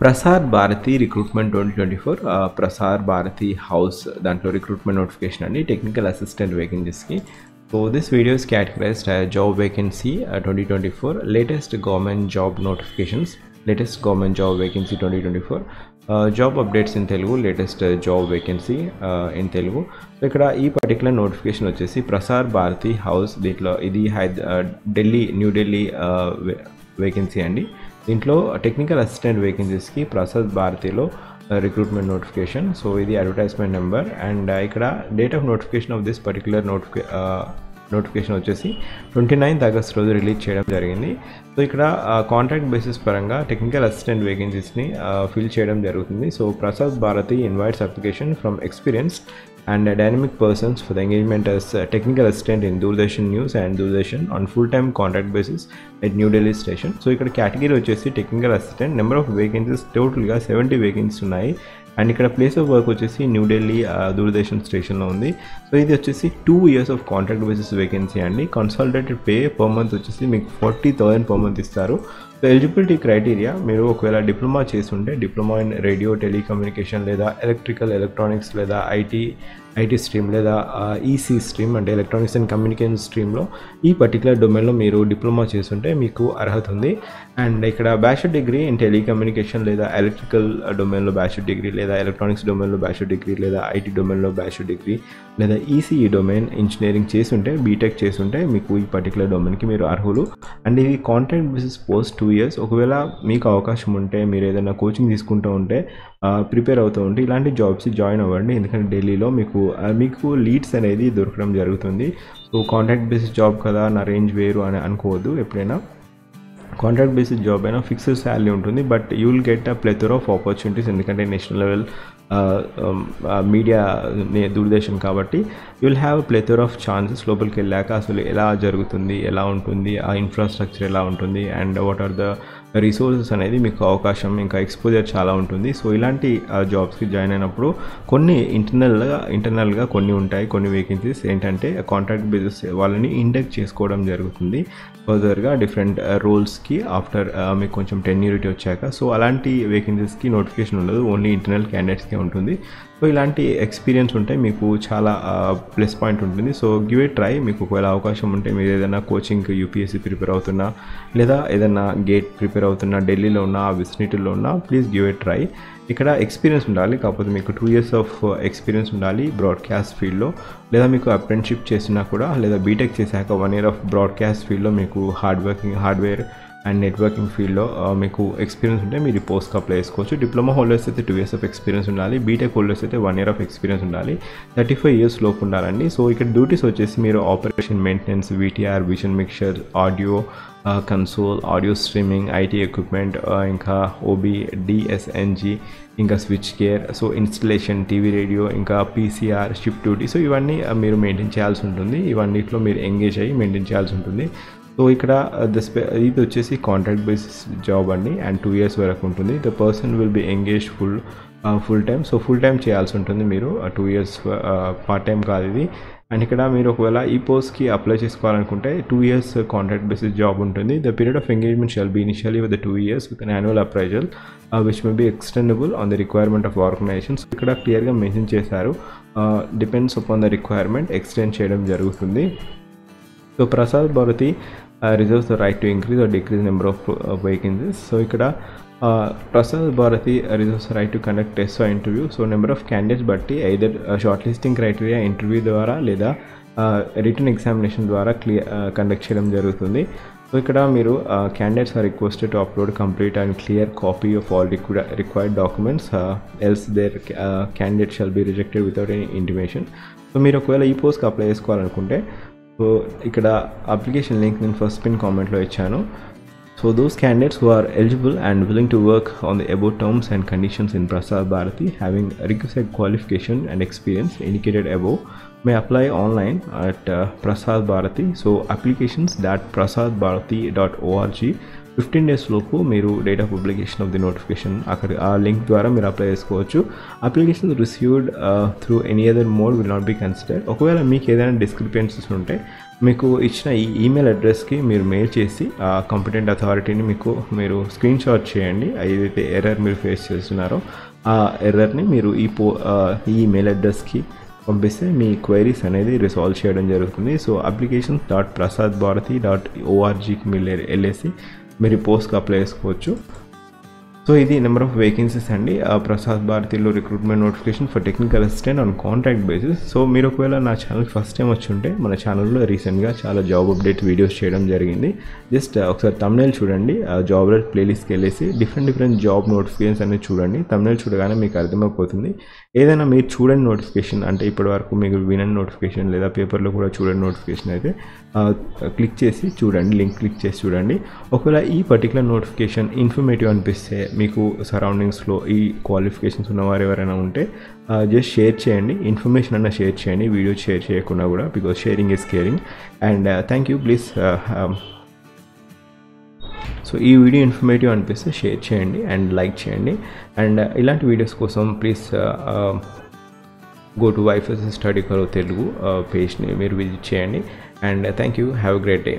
ప్రసార్ Bharati recruitment 2024 Prasar Bharati house దాంట్లో recruitment notification అండి technical assistant వేకెన్సీస్కి. So this video is categorized as job vacancy 2024 latest government job notifications, latest government job vacancy 2024 job updates in Telugu, latest job vacancy in Telugu. So ఇక్కడ ఈ particular notification వచ్చేసి ప్రసార్ Bharati house, దీంట్లో ఇది New Delhi vacancy అండి. దీంట్లో technical assistant వేకెన్సీస్కి ప్రసార్ భారతిలో రిక్రూట్మెంట్ నోటిఫికేషన్. సో ఇది అడ్వర్టైజ్మెంట్ నెంబర్ అండ్ ఇక్కడ date of notification of this particular notification వచ్చేసి 29th ఆగస్ట్ రోజు రిలీజ్ చేయడం జరిగింది. సో ఇక్కడ కాంట్రాక్ట్ బేసిస్ పరంగా టెక్నికల్ అసిస్టెంట్ వేకెన్సీస్ని ఫిల్ చేయడం జరుగుతుంది. So Prasar Bharati invites application from experience and dynamic persons for the engagement as technical assistant in Doordarshan News and Doordarshan on full-time contract basis at New Delhi station. So ఇక్కడ category వచ్చేసి technical assistant. Number of vacancies టోటల్గా 70 vacancies ఉన్నాయి and ఇక్కడ place of work వచ్చేసి న్యూఢిల్లీ దూరదర్శన్ స్టేషన్లో ఉంది. So ఇది వచ్చేసి 2 years of contract basis vacancy అండి. కన్సాలిడేటెడ్ పే పర్ మంత్ వచ్చేసి మీకు 40,000 పర్ మంత్ ఇస్తారు. సో ఎలిజిబిలిటీ క్రైటీరియా, మీరు ఒకవేళ డిప్లొమా చేస్తుంటే డిప్లొమా ఇన్ రేడియో టెలికమ్యూనికేషన్ లేదా ఎలక్ట్రికల్ ఎలక్ట్రానిక్స్ లేదా ఐటీ స్ట్రీమ్ లేదా ఈసీ స్ట్రీమ్ అంటే ఎలక్ట్రానిక్స్ అండ్ కమ్యూనికేషన్ స్ట్రీమ్లో ఈ పర్టికులర్ డొమైన్లో మీరు డిప్లొమా చేస్తుంటే మీకు అర్హత ఉంది. అండ్ ఇక్కడ బ్యాచిలర్ డిగ్రీ ఇన్ టెలికమ్యూనికేషన్ లేదా ఎలక్ట్రికల్ డొమైన్లో బ్యాచిలర్ డిగ్రీ లేదా ఎలక్ట్రానిక్స్ డొమైన్లో బ్యాచిలర్ డిగ్రీ లేదా ఐటీ డొమైన్లో బ్యాచిలర్ డిగ్రీ లేదా ఈసీఈ డొమైన్ ఇంజనీరింగ్ చేస్తుంటే బీటెక్ చేస్తుంటే మీకు ఈ పర్టికులర్ డొమైన్కి మీరు అర్హులు. అండ్ ఇది కాంట్రాక్ట్ బేసిస్ పోస్ట్ 2 years. ఒకవేళ మీకు అవకాశం ఉంటే మీరు ఏదైనా కోచింగ్ తీసుకుంటూ ఉంటే ప్రిపేర్ అవుతూ ఉంటే ఇలాంటి జాబ్స్ జాయిన్ అవ్వండి, ఎందుకంటే ఢిల్లీలో మీకు లీడ్స్ అనేది దొరకడం జరుగుతుంది. సో కాంట్రాక్ట్ బేసిస్ జాబ్ కదా, నా రేంజ్ వేరు అని అనుకోవద్దు. ఎప్పుడైనా కాంట్రాక్ట్ బేసిస్ జాబ్ అయినా ఫిక్స్డ్ శాలరీ ఉంటుంది, but you will get a plethora of opportunities, ఎందుకంటే నేషనల్ లెవెల్ మీడియా దూరదర్శన్ కాబట్టి you will have plethora of chances. లోపలికి వెళ్ళాక అసలు ఎలా జరుగుతుంది, ఎలా ఉంటుంది, ఆ ఇన్ఫ్రాస్ట్రక్చర్ ఎలా ఉంటుంది and what are the resources అనేది మీకు అవకాశం ఇంకా ఎక్స్పోజర్ చాలా ఉంటుంది. సో ఇలాంటి జాబ్స్కి జాయిన్ అయినప్పుడు కొన్ని ఇంటర్నల్గా కొన్ని ఉంటాయి, కొన్ని వేకెన్సీస్ ఏంటంటే కాంట్రాక్ట్ బేసిస్ వాళ్ళని ఇండక్ట్ చేసుకోవడం జరుగుతుంది ఫర్దర్గా డిఫరెంట్ రోల్స్కి ఆఫ్టర్ మీకు కొంచెం టెన్యూరిటీ వచ్చాక. సో అలాంటి వేకెన్సీస్కి నోటిఫికేషన్ ఉండదు, ఓన్లీ ఇంటర్నల్ క్యాండిడేట్స్కే ఉంటుంది. సో ఇలాంటి ఎక్స్పీరియన్స్ ఉంటే మీకు చాలా ప్లస్ పాయింట్ ఉంటుంది. So give a try. మీకు ఒకవేళ అవకాశం ఉంటే మీరు ఏదైనా కోచింగ్ యూపీఎస్సీ ప్రిపేర్ అవుతున్నా లేదా ఏదైనా గేట్ ప్రిపేర్ అవుతున్నా, ఢిల్లీలో ఉన్న విసినిటీలో ఉన్న, ప్లీజ్ గివ్ ఏ ట్రై. ఇక్కడ ఎక్స్పీరియన్స్ ఉండాలి, కాకపోతే మీకు 2 years ఆఫ్ ఎక్స్పీరియన్స్ ఉండాలి బ్రాడ్కాస్ట్ ఫీల్డ్లో, లేదా మీకు అప్రెంటిస్షిప్ చేసినా కూడా, లేదా బీటెక్ చేశాక 1 year ఆఫ్ బ్రాడ్కాస్ట్ ఫీల్డ్లో మీకు హార్డ్వేర్ అండ్ నెట్వర్కింగ్ ఫీల్డ్లో మీకు ఎక్స్పీరియన్స్ ఉంటే మీరు పోస్ట్కి అప్లై చేసుకోవచ్చు. డిప్లొమా హోల్డర్స్ అయితే 2 years ఆఫ్ ఎక్స్పీరియన్స్ ఉండాలి, బీటెక్ హోల్డర్స్ అయితే 1 year ఆఫ్ ఎక్స్పీరియన్స్ ఉండాలి, 35 years లోపు ఉండాలండి. సో ఇక్కడ డ్యూటీస్ వచ్చేసి మీరు operation maintenance, VTR, vision mixer, audio console, audio streaming, IT equipment, ఇంకా ఓబీ, డిఎస్ఎన్జీ, ఇంకా switch gear, so installation, TV radio, ఇంకా పీసీఆర్, షిఫ్ట్ డ్యూటీ. సో ఇవన్నీ మీరు మెయింటైన్ చేయాల్సి ఉంటుంది, ఇవన్నిట్లో మీరు ఎంగేజ్ అయ్యి మెయింటైన్ చేయాల్సి ఉంటుంది. సో ఇక్కడ ఇది వచ్చేసి కాంట్రాక్ట్ బేసిస్ జాబ్ అండి అండ్ 2 years వరకు ఉంటుంది. The person will be engage full time. So full time చేయాల్సి ఉంటుంది మీరు, 2 years పార్ట్ టైం కాదు ఇది. అండ్ ఇక్కడ మీరు ఒకవేళ ఈ పోస్ట్కి అప్లై చేసుకోవాలనుకుంటే 2 years కాంట్రాక్ట్ బేసిస్ జాబ్ ఉంటుంది. The period of engagement shall be initially with 2 years with an annual appraisal which may be extendable on the requirement of organisations. ఇక్కడ క్లియర్గా మెన్షన్ చేశారు, depends upon the requirement extend చేయడం జరుగుతుంది. So Prasar Bharati reserves the right to increase or decrease number of vacancies. So ఇక్కడ Prasar Bharati reserves right to conduct test or interview. So number of candidates బట్టి either short listing criteria interview ద్వారా లేదా written examination ద్వారా conduct చేయడం జరుగుతుంది. So ఇక్కడ మీరు candidates are requested to upload complete and clear copy of all required documents else their candidate shall be rejected without any intimation. So మీరు ఒకవేళ ఈ పోస్ట్కి అప్లై చేసుకోవాలనుకుంటే సో ఇక్కడ అప్లికేషన్ లింక్ నేను ఫస్ట్ పిన్ కామెంట్లో ఇచ్చాను. So those candidates who are eligible and willing to work on the above terms and conditions in Prasar Bharati having requisite qualification and experience indicated above may apply online at Prasar Bharati. So applications.prasarbharati.org 15 days లోపు మీరు date of publication of the notification అక్కడ ఆ link ద్వారా మీరు apply చేసుకోవచ్చు. Application received through any other mode will not be considered. ఒకవేళ మీకు ఏదైనా డిస్క్రిపెన్సీస్ ఉంటే మీకు ఇచ్చిన ఈ ఈమెయిల్ అడ్రస్కి మీరు మెయిల్ చేసి ఆ కాంపిటెంట్ అథారిటీని మీరు స్క్రీన్ షాట్ చేయండి. ఏదైతే ఎర్రర్ మీరు ఫేస్ చేస్తున్నారో ఆ ఎర్రర్ని మీరు ఈ ఈమెయిల్ అడ్రస్కి పంపిస్తే మీ క్వైరీస్ అనేది రిసాల్వ్ చేయడం జరుగుతుంది. సో applications.prasadbharati.orgకి మీరు వెళ్ళేసి మీరు పోస్ట్కి అప్లై చేసుకోవచ్చు. సో ఇది నెంబర్ ఆఫ్ వేకెన్సీస్ అండి ప్రసాద్ భారతిలో recruitment notification for technical assistant on contract basis. So మీరు ఒకవేళ నా ఛానల్ ఫస్ట్ టైం వచ్చి ఉంటే మన ఛానల్లో రీసెంట్గా చాలా జాబ్ అప్డేట్ వీడియోస్ చేయడం జరిగింది. జస్ట్ ఒకసారి thumbnail చూడండి, జాబ్ అప్డేట్ ప్లేలిస్ట్కి వెళ్ళేసి డిఫరెంట్ జాబ్ నోటిఫికేషన్స్ అనేది చూడండి. thumbnail చూడగానే మీకు అర్థమైపోతుంది. ఏదైనా మీరు చూడండి నోటిఫికేషన్ అంటే ఇప్పటివరకు మీకు వినని నోటిఫికేషన్ లేదా పేపర్లో కూడా చూడండి నోటిఫికేషన్ అయితే క్లిక్ చేసి చూడండి, లింక్ క్లిక్ చేసి చూడండి. ఒకవేళ ఈ పర్టికులర్ నోటిఫికేషన్ ఇన్ఫర్మేటివ్ అనిపిస్తే మీకు సరౌండింగ్స్లో ఈ క్వాలిఫికేషన్స్ ఉన్నవారు ఎవరైనా ఉంటే జస్ట్ షేర్ చేయండి, ఇన్ఫర్మేషన్ అన్న షేర్ చేయండి, వీడియో షేర్ చేయకుండా కూడా, because sharing is caring. And thank you. Please so ఈ వీడియో ఇన్ఫర్మేటివ్ అనిపిస్తే షేర్ చేయండి అండ్ లైక్ చేయండి. అండ్ ఇలాంటి వీడియోస్ కోసం please go to YFS study కరో తెలుగు పేజ్ని మీరు విజిట్ చేయండి. And thank you. Have a great day.